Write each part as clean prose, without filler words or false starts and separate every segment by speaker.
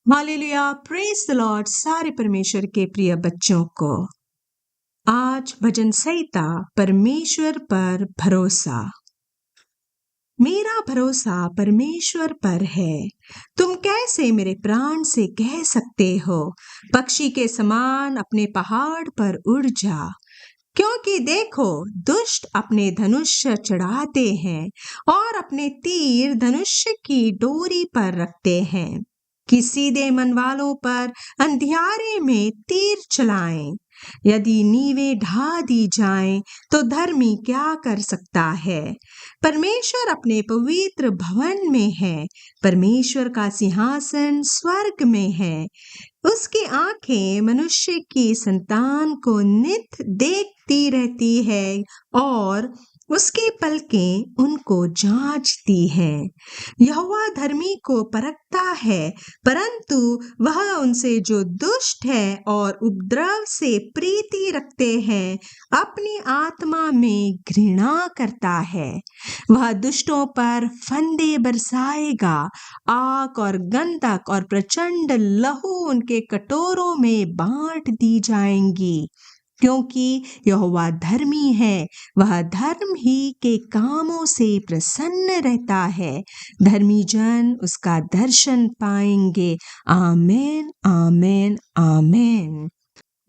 Speaker 1: Hallelujah, praise the Lord. सारे परमेश्वर के प्रिय बच्चों को आज भजन संहिता परमेश्वर पर भरोसा। मेरा भरोसा परमेश्वर पर है। तुम कैसे मेरे प्राण से कह सकते हो, पक्षी के समान अपने पहाड़ पर उड़ जा। क्योंकि देखो, दुष्ट अपने धनुष चढ़ाते हैं और अपने तीर धनुष की डोरी पर रखते हैं कि सीधे मन वालों पर अंधियारे में तीर चलाएं। यदि नींवें ढा दी जाएं तो धर्मी क्या कर सकता है। परमेश्वर अपने पवित्र भवन में है, परमेश्वर का सिंहासन स्वर्ग में है। उसकी आंखें मनुष्य की संतान को नित देखती रहती है और उसकी पलकें उनको जांचती हैं। यहोवा धर्मी को परखता है, परंतु वह उनसे जो दुष्ट है और उपद्रव से प्रीति रखते हैं अपनी आत्मा में घृणा करता है। वह दुष्टों पर फंदे बरसाएगा, आग और गंधक और प्रचंड लहू उनके कटोरों में बांट दी जाएंगी। क्योंकि यहोवा धर्मी है, वह धर्म ही के कामों से प्रसन्न रहता है। धर्मी जन उसका दर्शन पाएंगे। आमीन, आमीन, आमीन।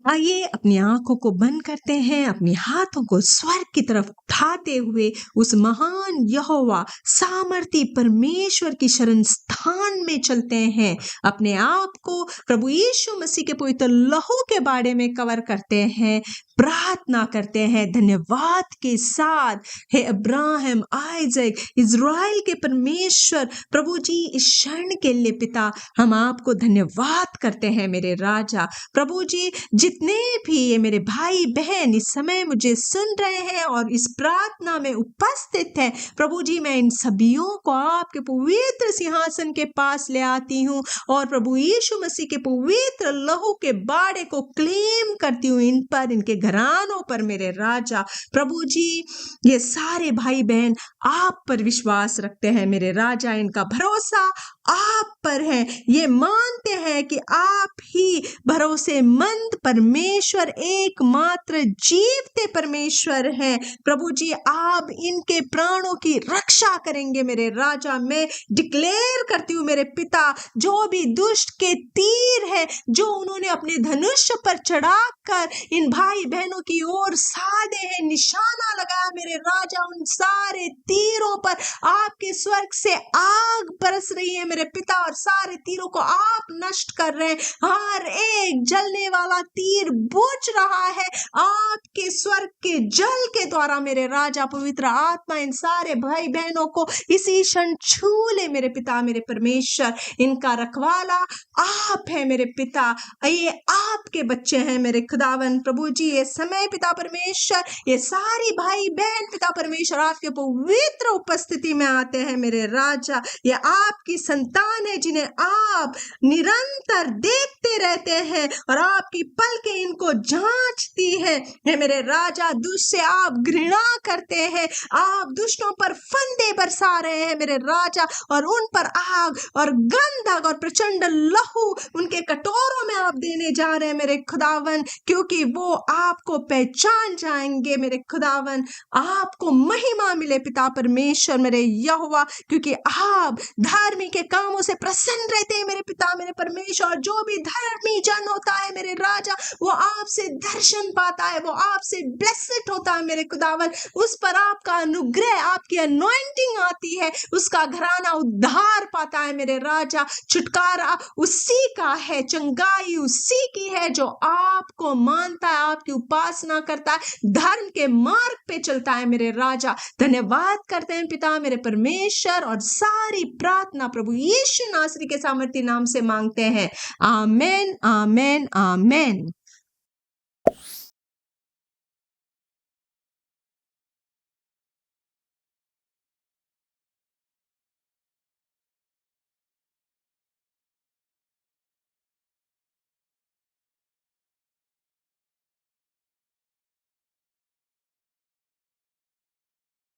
Speaker 1: आइए अपनी आंखों को बंद करते हैं, अपने हाथों को स्वर्ग की तरफ उठाते हुए उस महान यहोवा सामर्थी परमेश्वर की शरण स्थान में चलते हैं। अपने आप को प्रभु यीशु मसीह के पवित्र लहू के बारे में कवर करते हैं, प्रार्थना करते हैं धन्यवाद के साथ। हे अब्राहम, आइजक, इज़राइल के परमेश्वर प्रभु जी, इस क्षण के लिए पिता हम आपको धन्यवाद करते हैं मेरे राजा। प्रभु जी, जितने भी ये मेरे भाई बहन इस समय मुझे सुन रहे हैं और इस प्रार्थना में उपस्थित हैं, प्रभु जी मैं इन सभियों को आपके पवित्र सिंहासन के पास ले आती हूँ और प्रभु यीशु मसीह के पवित्र लहू के बाड़े को क्लेम करती हूँ इन पर, इनके घरानों पर मेरे राजा। प्रभु जी, ये सारे भाई बहन आप पर विश्वास रखते हैं मेरे राजा, इनका भरोसा आप पर है। ये मानते हैं कि आप ही भरोसेमंद परमेश्वर, एकमात्र जीवते परमेश्वर हैं। प्रभु जी, आप इनके प्राणों की रक्षा करेंगे मेरे राजा। मैं डिक्लेयर करती हूँ मेरे पिता, जो भी दुष्ट के तीर है जो उन्होंने अपने धनुष पर चढ़ाकर इन भाई बहनों की ओर साधे हैं, निशाना लगाया मेरे राजा, उन सारे तीरों पर आपके स्वर्ग से आग बरस रही है मेरे पिता और सारे तीरों को आप नष्ट कर रहे हैं। हर एक जलने वाला तीर बुझ रहा है आपके स्वर्ग के जल के द्वारा मेरे राजा। पवित्र आत्मा इन सारे भाई बहनों को इसी क्षण छू ले मेरे पिता, मेरे परमेश्वर। इनका रखवाला आप है मेरे पिता, ये आपके बच्चे हैं मेरे खुदावन। प्रभु जी, ये समय पिता परमेश्वर, ये सारी भाई बहन पिता परमेश्वर आपके पवित्र उपस्थिति में आते हैं मेरे राजा। ये आपकी संतान है जिन्हें आप निरंतर देखते रहते हैं और आपकी पलकें इनको जांचती है। हे मेरे राजा, दुष्ट से आप घृणा करते हैं, आप दुष्टों पर फंदे बरसा रहे हैं मेरे राजा और उन पर आग और गंधक और प्रचंड लहू उनके कटोरों में आप देने जा रहे हैं मेरे खुदावन, क्योंकि वो आपको पहचान जाएंगे मेरे खुदावन। आपको महिमा मिले पिता परमेश्वर मेरे यहोवा, क्योंकि आप धर्मी के कामों से प्रसन्न रहते हैं मेरे पिता, मेरे परमेश्वर। जो भी धर्मी जन होता है मेरे राजा, वो आपसे दर्शन पाता है, वो आपसे ब्लेस्ड होता है मेरे खुदावन। उस पर आपका अनुग्रह, आपकी अनॉइंटिंग आती है, उसका घराना उद्धार पाता है मेरे राजा। छुटकारा उसी का है, चंगाई उसी की है जो आपको मानता है, आपकी उपासना करता है, धर्म के मार्ग पे चलता है मेरे राजा। धन्यवाद करते हैं पिता मेरे परमेश्वर और सारी प्रार्थना प्रभु यीशु नासरी के सामर्थी नाम से मांगते हैं। आमेन, आमेन, आमेन।